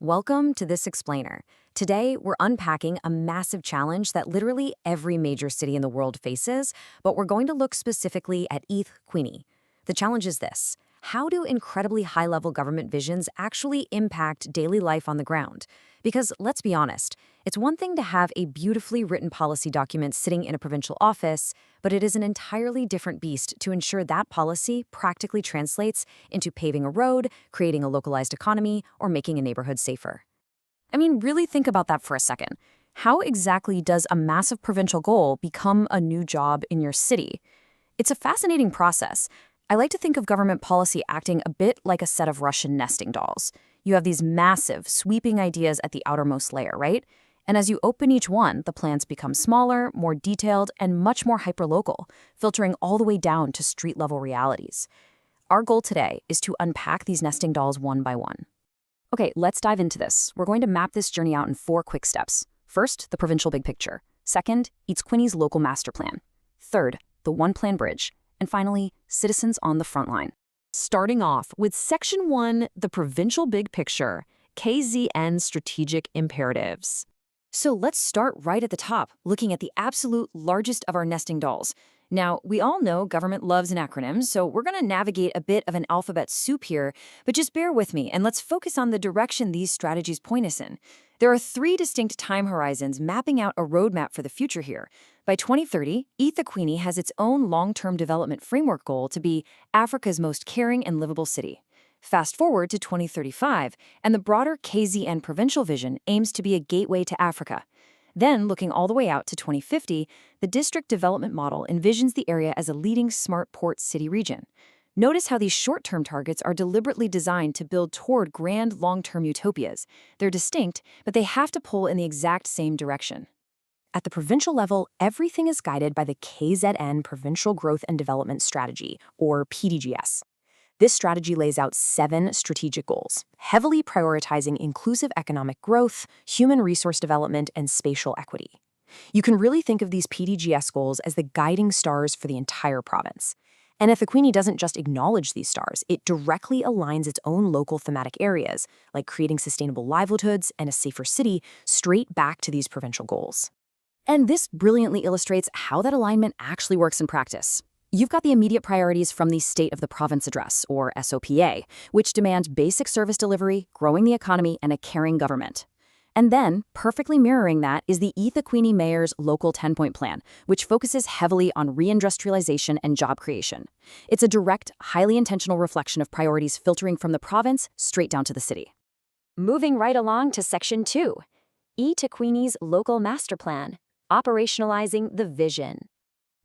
Welcome to This Explainer. Today, we're unpacking a massive challenge that literally every major city in the world faces, but we're going to look specifically at eThekwini. The challenge is this: how do incredibly high-level government visions actually impact daily life on the ground? Because let's be honest, it's one thing to have a beautifully written policy document sitting in a provincial office, but it is an entirely different beast to ensure that policy practically translates into paving a road, creating a localized economy, or making a neighborhood safer. I mean, really think about that for a second. How exactly does a massive provincial goal become a new job in your city? It's a fascinating process. I like to think of government policy acting a bit like a set of Russian nesting dolls. You have these massive, sweeping ideas at the outermost layer, right? And as you open each one, the plans become smaller, more detailed, and much more hyperlocal, filtering all the way down to street-level realities. Our goal today is to unpack these nesting dolls one by one. Okay, let's dive into this. We're going to map this journey out in 4 quick steps. First, the provincial big picture. Second, eThekwini's local master plan. Third, the one-plan bridge. And finally, citizens on the front line. Starting off with Section 1, the provincial big picture, KZN strategic imperatives. So let's start right at the top, looking at the absolute largest of our nesting dolls. Now, we all know government loves an acronym, so we're going to navigate a bit of an alphabet soup here, but just bear with me and let's focus on the direction these strategies point us in. There are 3 distinct time horizons mapping out a roadmap for the future here. By 2030, eThekwini has its own long-term development framework goal to be Africa's most caring and livable city. Fast forward to 2035, and the broader KZN provincial vision aims to be a gateway to Africa. Then, looking all the way out to 2050, the district development model envisions the area as a leading smart port city region. Notice how these short-term targets are deliberately designed to build toward grand long-term utopias. They're distinct, but they have to pull in the exact same direction. At the provincial level, everything is guided by the KZN Provincial Growth and Development Strategy, or PDGS. This strategy lays out 7 strategic goals, heavily prioritizing inclusive economic growth, human resource development, and spatial equity. You can really think of these PDGS goals as the guiding stars for the entire province. And eThekwini doesn't just acknowledge these stars, it directly aligns its own local thematic areas, like creating sustainable livelihoods and a safer city, straight back to these provincial goals. And this brilliantly illustrates how that alignment actually works in practice. You've got the immediate priorities from the State of the Province Address, or SOPA, which demand basic service delivery, growing the economy, and a caring government. And then, perfectly mirroring that, is the eThekwini Mayor's Local 10-Point Plan, which focuses heavily on reindustrialization and job creation. It's a direct, highly intentional reflection of priorities filtering from the province straight down to the city. Moving right along to Section 2, eThekwini's Local Master Plan, operationalizing the vision.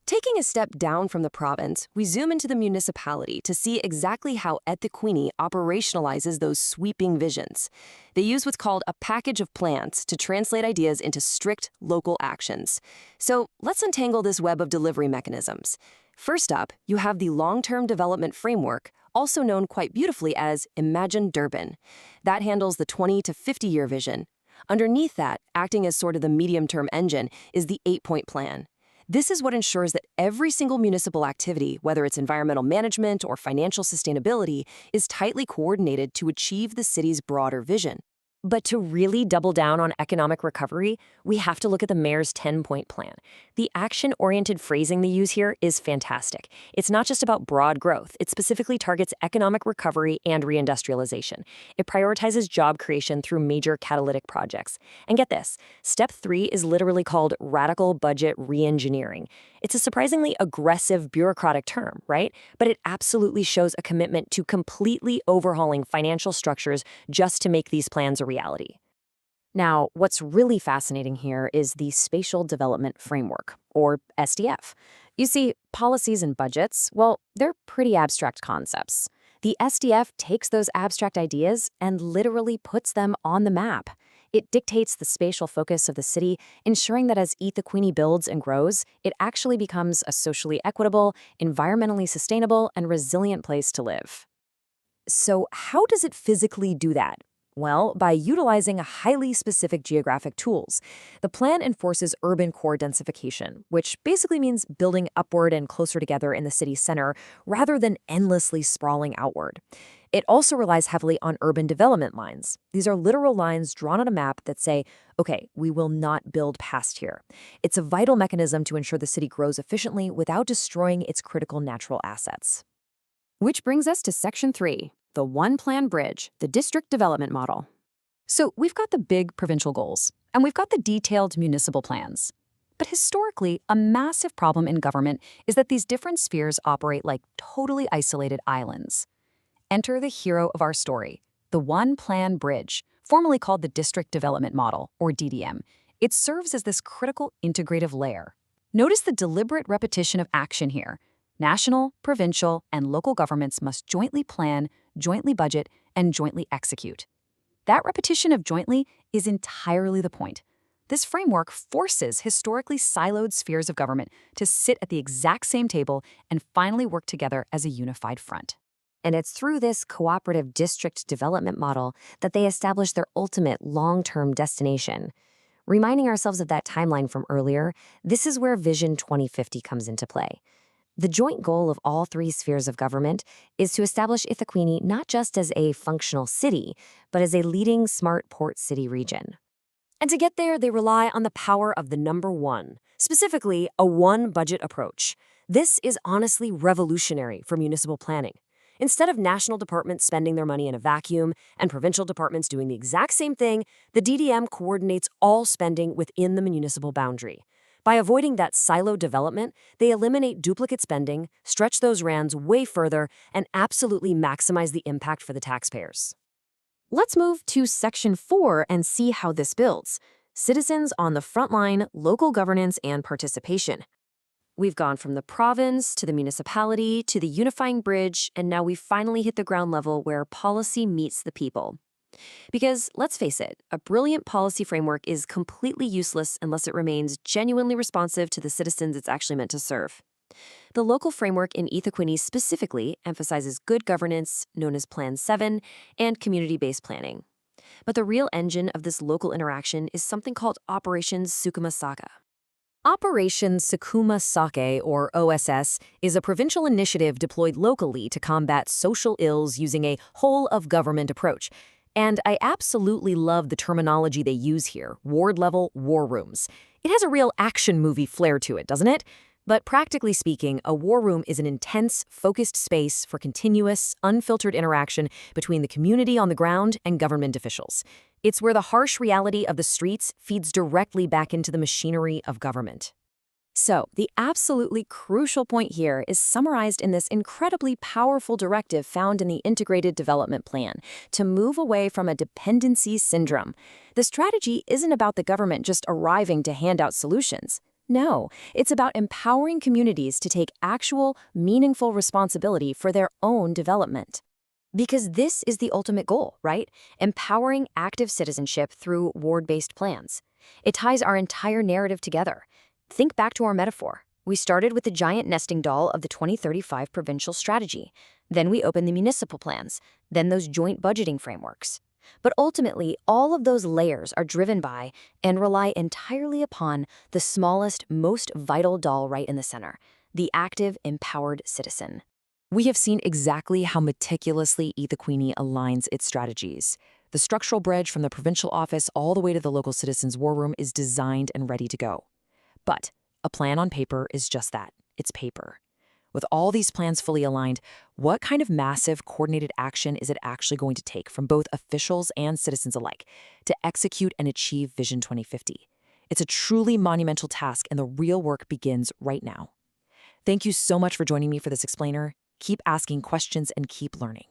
Taking a step down from the province, we zoom into the municipality to see exactly how eThekwini operationalizes those sweeping visions. They use what's called a package of plans to translate ideas into strict local actions. So let's untangle this web of delivery mechanisms. First up, you have the long-term development framework, also known quite beautifully as Imagine Durban. That handles the 20 to 50-year vision. Underneath that, acting as sort of the medium-term engine, is the 8-point plan. This is what ensures that every single municipal activity, whether it's environmental management or financial sustainability, is tightly coordinated to achieve the city's broader vision. But to really double down on economic recovery, we have to look at the mayor's 10-point plan. The action-oriented phrasing they use here is fantastic. It's not just about broad growth. It specifically targets economic recovery and reindustrialization. It prioritizes job creation through major catalytic projects. And get this, Step 3 is literally called radical budget reengineering. It's a surprisingly aggressive bureaucratic term, right? But it absolutely shows a commitment to completely overhauling financial structures just to make these plans a reality. Now, what's really fascinating here is the Spatial Development Framework, or SDF. You see, policies and budgets, well, they're pretty abstract concepts. The SDF takes those abstract ideas and literally puts them on the map. It dictates the spatial focus of the city, ensuring that as eThekwini builds and grows, it actually becomes a socially equitable, environmentally sustainable, and resilient place to live. So how does it physically do that? Well, by utilizing highly specific geographic tools. The plan enforces urban core densification, which basically means building upward and closer together in the city center rather than endlessly sprawling outward. It also relies heavily on urban development lines. These are literal lines drawn on a map that say, okay, we will not build past here. It's a vital mechanism to ensure the city grows efficiently without destroying its critical natural assets. Which brings us to Section 3, the One Plan Bridge, the District Development Model. So we've got the big provincial goals, and we've got the detailed municipal plans. But historically, a massive problem in government is that these different spheres operate like totally isolated islands. Enter the hero of our story, the One Plan Bridge, formerly called the District Development Model, or DDM. It serves as this critical integrative layer. Notice the deliberate repetition of action here. National, provincial, and local governments must jointly plan, jointly budget, and jointly execute. That repetition of jointly is entirely the point. This framework forces historically siloed spheres of government to sit at the exact same table and finally work together as a unified front. And it's through this cooperative district development model that they establish their ultimate long-term destination. Reminding ourselves of that timeline from earlier, this is where Vision 2050 comes into play. The joint goal of all three spheres of government is to establish eThekwini not just as a functional city, but as a leading smart port city region. And to get there, they rely on the power of the number one, specifically a one-budget approach. This is honestly revolutionary for municipal planning. Instead of national departments spending their money in a vacuum and provincial departments doing the exact same thing, the DDM coordinates all spending within the municipal boundary. By avoiding that silo development, they eliminate duplicate spending, stretch those RANs way further, and absolutely maximize the impact for the taxpayers. Let's move to Section 4 and see how this builds. Citizens on the front line, local governance, and participation. We've gone from the province to the municipality to the unifying bridge, and now we've finally hit the ground level where policy meets the people. Because, let's face it, a brilliant policy framework is completely useless unless it remains genuinely responsive to the citizens it's actually meant to serve. The local framework in eThekwini's specifically emphasizes good governance, known as Plan 7, and community-based planning. But the real engine of this local interaction is something called Operation Sukuma Sakhe. Operation Sukuma Sakhe, or OSS, is a provincial initiative deployed locally to combat social ills using a whole-of-government approach. And I absolutely love the terminology they use here, ward-level war rooms. It has a real action movie flair to it, doesn't it? But practically speaking, a war room is an intense, focused space for continuous, unfiltered interaction between the community on the ground and government officials. It's where the harsh reality of the streets feeds directly back into the machinery of government. So, the absolutely crucial point here is summarized in this incredibly powerful directive found in the Integrated Development Plan to move away from a dependency syndrome. The strategy isn't about the government just arriving to hand out solutions. No, it's about empowering communities to take actual, meaningful responsibility for their own development. Because this is the ultimate goal, right? Empowering active citizenship through ward-based plans. It ties our entire narrative together. Think back to our metaphor. We started with the giant nesting doll of the 2035 provincial strategy. Then we opened the municipal plans, then those joint budgeting frameworks. But ultimately, all of those layers are driven by and rely entirely upon the smallest, most vital doll right in the center, the active, empowered citizen. We have seen exactly how meticulously eThekwini aligns its strategies. The structural bridge from the provincial office all the way to the local citizens' war room is designed and ready to go. But a plan on paper is just that. It's paper. With all these plans fully aligned, what kind of massive coordinated action is it actually going to take from both officials and citizens alike to execute and achieve Vision 2050? It's a truly monumental task, and the real work begins right now. Thank you so much for joining me for this explainer. Keep asking questions and keep learning.